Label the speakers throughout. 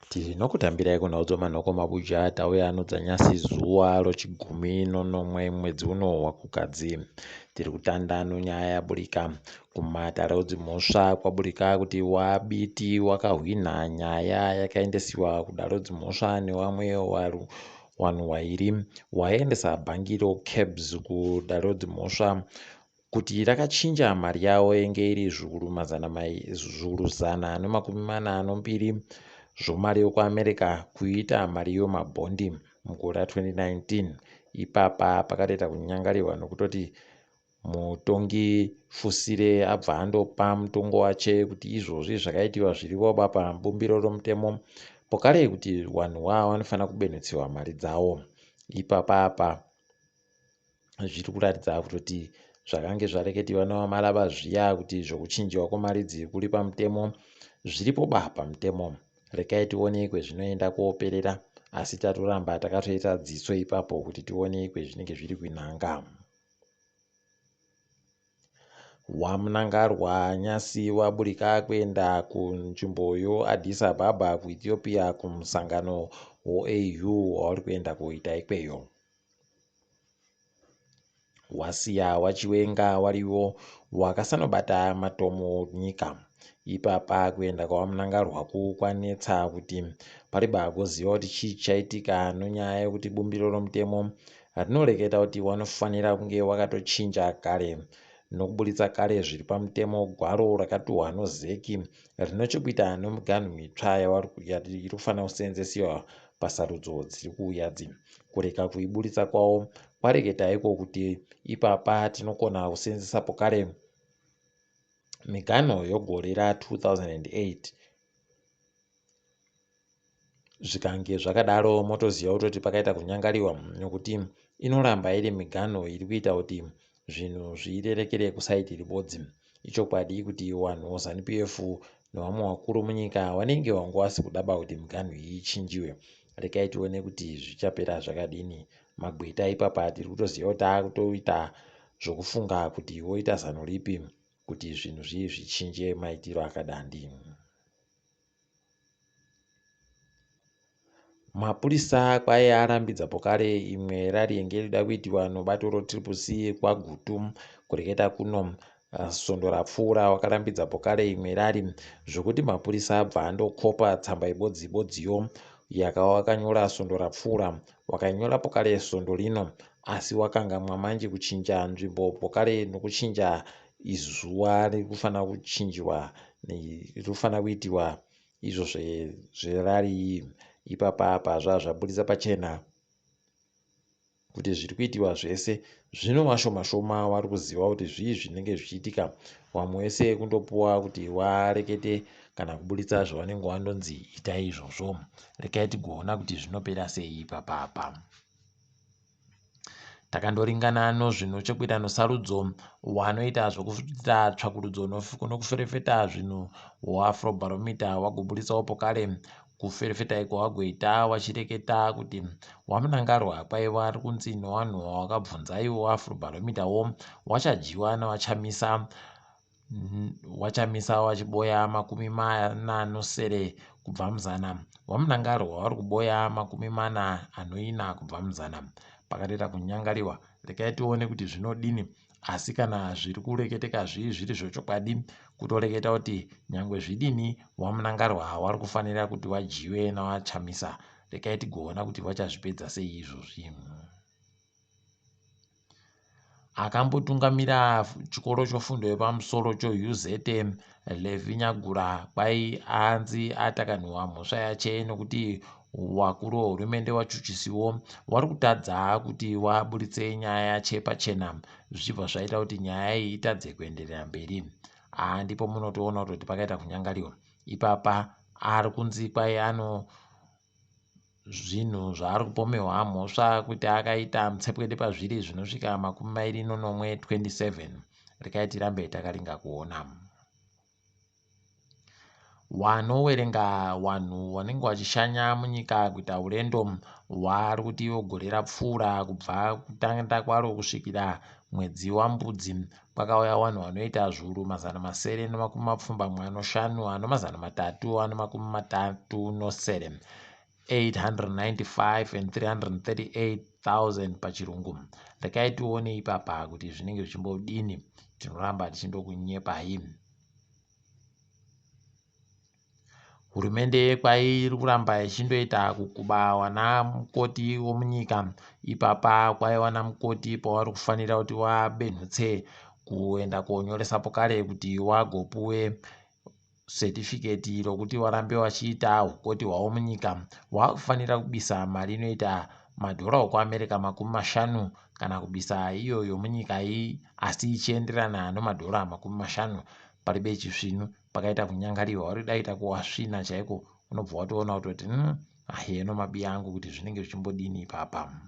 Speaker 1: Tinokutambirai kunhaudzo manhoko mabuja tauya dzanyasi zuva rochigumi nonomwe mwedzi uno waKukadzi. Tiri kutanda nonyaya yaburika kumatarauzi mhosva kwaburika kuti wabiti wakahwinha nyaya yakaendesiwa kudarauzi mhosva nevamwe vanhu vairi waiendesa bhangiro CABS kudarauzi mhosva kuti rakachinja mari yavo yenge iri zviuru 142 zvomari yekuAmerica kuita mari yemabhondi mugore 2019. Ipapa pakatoita kunyangarirwa nokutoti mutongi Fusire abva andopa mutongo wache kuti izvozvi zvakaitiwa zvirivo pabumbiro romutemo pokare kuti vanhu vavo vanofanira kubenutsiwa mari dzavo. Ipapa zviri kuratidza kuti zvakange zvareketiwa navamarava zviya kuti zvokuchinjiwa kwemari dziri kuri pamutemo zviripo pamutemo. Rekai tione kwezvinoenda kooperera, asi tatoramba takatoita dziso ipapo kuti tione kwezvinenge zviri kuinhanga. Wamunangarwa nyasi waburika kuenda kunzvimbo yeAddis Ababa kuEthiopia kumusangano weAU wauri kuenda kuoita ikweyo. Wasiya wachiwenga wariwo wakasanobata matomo nyika. Ipapa kuenda kwawamunangarwaku kwanetsa kuti pariba kuziva kuti chii chaitika nonyaya yekuti bumbiro romutemo rinoreketa kuti wanofanira kunge wakatochinja kare nokuburitsa kare zviri pamutemo gwaro rakatuhwa nozeki rinochokuita nemiganhu mitsva iri kufanira kuseenzesiwa pasarudzo dziri kuuya kureka kuiburitsa kwavo kwareketa iko kuti ipapa tinogona kuseenzesapo kare miganho yegore ra2008. Zvikange zvakadaro motoziva kutoti pakaita kunyangariwa nekuti inoramba iri miganho iri kuita kuti zvinhu zvirerekere kusaiti ribodzi. Ichokwadi kuti vanhu ZANU-PF nevamwe vakuru munyika vanenge vangovasi kudaba kuti miganho iyi ichinjiwe. Rekai tione kuti zvichapera zvakadini. Magweta ipapa tiri kutoziva kuti akutoita zvokufunga kuti voita zano ripi kuti zvinhu zvichinje maitiro akadandi. Mapurisa kwai arambidzapo kare imwe rari yenge rida kuitiwa nobato roTriple-C kwaGutu kureketa kuno svondo rapfuura wakarambidzapo kare imwe rari zvokuti mapurisa abva andokopa tsamba ibodzibodziyo yakanyora svondo rapfuura wakanyorapo kare svondo rino, asi wakangamwa manje kuchinja nzvimbo pokare nokuchinja izuva rikufanira kuchinjiwa rikufanira kuitiwa izvo zverari iyi. Ipapa zvazvaburitsa pachena kuti zviri kuitiwa zvese zvino mashoma vari kuziva kuti zvii zvinenge zvichiitika. Vamwe vese kundopuwa kuti warekete kana kuburitsa zvavanenge vandonzi itai izvozvo. Rekai tigoona kuti zvinopera sei ipapa. Takandoringana nozvino chekuita nosarudzo wanoita zvokuita tsvakurudzo nokuferefeta zvinhu waAfrobarometer wagoburitsawo pokare kuferefeta iko wagoita wachireketa kuti wamunangarwa kwaiva ari kunzi nevanhu wawakabvunza iwo waAfrobarometer wachajiwa wachamisa wachiboya 40 kubva muzana. Wamunangarwa wari kuboya 44 kubva muzana. Pakatoita kunyangariwa. Rekai tione kuti zvinodini, asi kana zviri kureketeka zviri zvochokwadi kutoreketa kuti nyangwe zvidini wamunangarwa wari kufanira kuti wajiwe nawachamisa. Rekai tigoona kuti vachazvipedza sei izvozvi. Akambotungamira chikoro chofundo yepamusoro choUZ Levi Nyagura kwai anzi atakanhwa mhosva yache nokuti wakuru wehurumende wachuchisiwo wari kutadza kuti waburitse nyaya yache pachena zvichibva zvaita kuti nyaya iyi itadze kuenderera mberi. Ndipo munotoona kuti pakaita kunyangariwa. Ipapa ari kunzi kwai ano zvinhu zvaari kupomerwa mhosva kuti akaita mutsepwede pazviri zvinosvika 27. Rekai tirambe takaringa kuona. Wanowerenga vanhu vanenge vachishanya munyika kuita urendo hwari kuti gore rapfuura kubva kutanga kwaro kusvikira mwedzi wambudzi kwakauya vanhu vanoita zviuru 950 ano 337 895 and 338,000 pachirungu. Rekai tione ipapa kuti zvinenge zvichimbodini. Tinoramba tichindokunyepai. Hurumende kwairi kuramba ichindoita kukuba wana mukoti womunyika. Ipapa kwaiwana mukoti pavari kufanira kuti wabenhutse kuenda konyoresa pokare kuti wagopuwe certificate rokuti warambe wachiita ukoti hwavo munyika. Wakufanira kubisa mari inoita madhora okuAmerica 50 kana kubisa iyo yomunyika iyi, asi ichienderana nomadhora 50. Paribe chizvino pakaita kunyangariwa vari daita kuwasvina chaiko. Unobva watoona kuti aheno mabi angu kuti zvinenge zvichimbodini ipapa.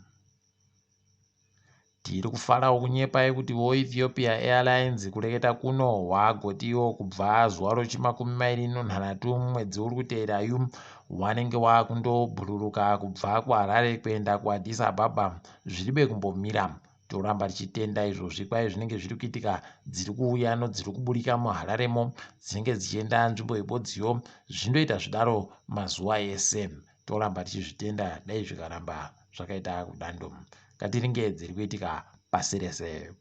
Speaker 1: Tiri kufarawo kunyepai kuti Ethiopia Airlines kureketa kuno hwagotiwo kubva zuva rochi26 mwedzi uri kuteera uyu wanenge wakundobhururuka kubva kuHarare kuenda kuAddis Ababa. Zviribe kumbomira. Toramba tichitenda izvozvi kwai zvinenge zviri kuitika, dziri kuuya nodziri kuburika muHararemo dzinenge dzichienda nzvimbo ibodziyo. Zvindoita zvidaro mazuva ese. Toramba tichizvitenda dai zvikaramba zvakaita kudando. Ngatiringe dziri kuitika pasi rese.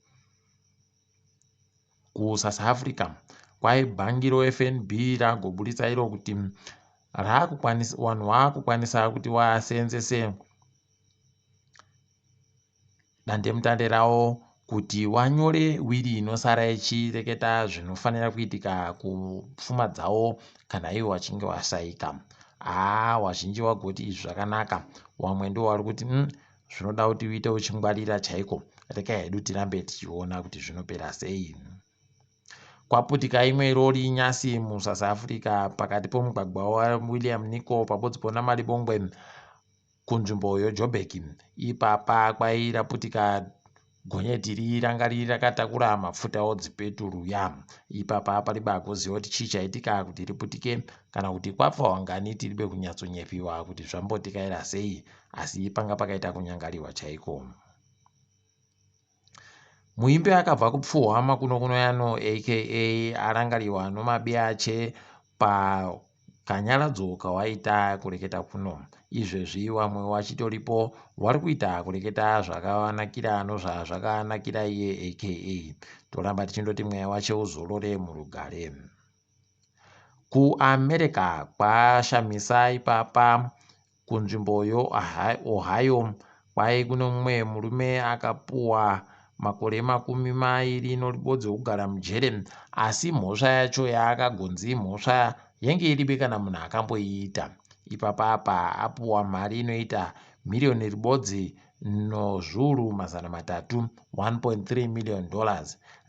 Speaker 1: KuSouth Africa kwai bhangi roFNB ragoburitsa iro kuti vanhu vakukwanisa kuti vaseenzese dandemutande ravo kuti wanyore wiri inosara ichireketa zvinofanira kuitika kupfuma dzavo kana ivo vachinge vashaika. Wazhinji wagoti izvi zvakanaka. Wamwe ndo vari kuti zvinoda kuti uite uchingwarira chaiko. Rekai hedu tirambe tichiona kuti zvinopera sei. Kwaputika imwe rori nyasi muSouth Africa pakati pomugwagwa waWilliam Niko pabodzi pona Malibongwe kunzvimbo yoJoburg. Ipapa kwairaputika gonyeti ranga riri rakatakura mafuta odzipeturu ya. Ipapa paribe kuziva kuti chii chaitika kuti riputike kana kuti kwafa wangani. Tiribe kunyatsonyepiwa kuti zvambotikaira sei, asi panga pakaita kunyangariwa chaiko. Muimbi akabva kupfuhwama kuno yano aka arangariwa nomabi ache pakanyaradzo kawaita kureketa kuno. Izvezvi vamwe vachitoripo vari kuita kureketa zvakavanakira nozvazvakanakira iye aka. Toramba tichindoti mweya wache uzorore murugare. KuAmerica kwashamisa ipapa kunzvimbo yoOhio kwai kuno mumwe murume akapuwa makore 20 noribodzi kugara mujere, asi mhosva yacho yaakagonzi mhosva yenge iribe kana munhu akamboiita. Ipapa apa apuwa mari inoita miriyoni ribodzi nozviuru 300 $1.3 million.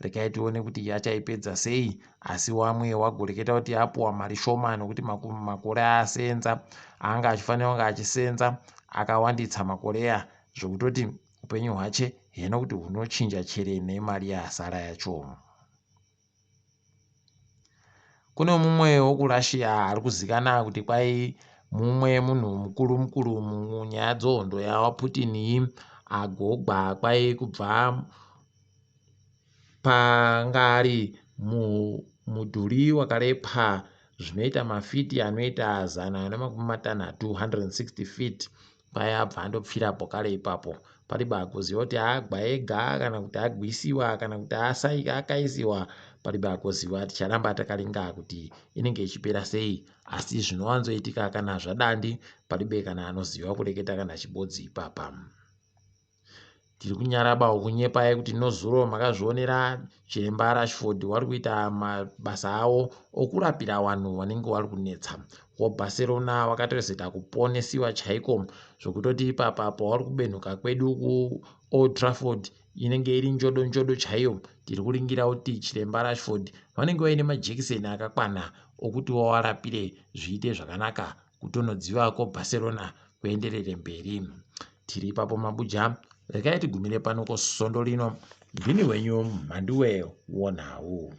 Speaker 1: Rekai tione kuti achaipedza sei, asi wamwe wagoreketa kuti apuwa mari shoma nokuti makore aseenza anga achifanira kunge achisenza akawanditsa makoreya zvokutoti upenyu hwache heno kuti hunochinja chere nemari yasara yacho. Kuno mumwe wokuRussia ari kuzikana kuti kwai mumwe munhu mukuru munyaya dzehondo yaPutin agogwa kwai kubva pangari mudhuri wakarepa zvinoita mafiti anoita 160 160 feet. Kwai abva andopfira pokare ipapo. Pariba kuziva kuti agwa ega kana kuti agwisiwa kana kuti akaisiwa. Pariba kuziva ticharamba takaringa kuti inenge ichipera sei, asi zvinowanzoitika kana zvadandi paribe kana anoziva kureketa kana chibodzi ipapa. Tiri kunyarabawo kunyepai kuti nozuro makazvionera chiremba Rashford wari kuita mabasa avo okurapira vanhu vanenge vari kunetsa. Barcelona wakatozoita kuponesiwa chaiko zvokutoti ipapa pavari kubenhuka kwedu kuOld Trafford inenge iri njodo chaiyo. Tiri kuringira kuti chiremba Rashford vanenge vaine majekiseni akakwana okuti wawarapire zviite zvakanaka kutonodziva Barcelona kuenderere mberi. Tiri ipapo mabuja. Rekai tigumire pano kusondo rino. Ndini wenyu Mhanduwe WeNhau.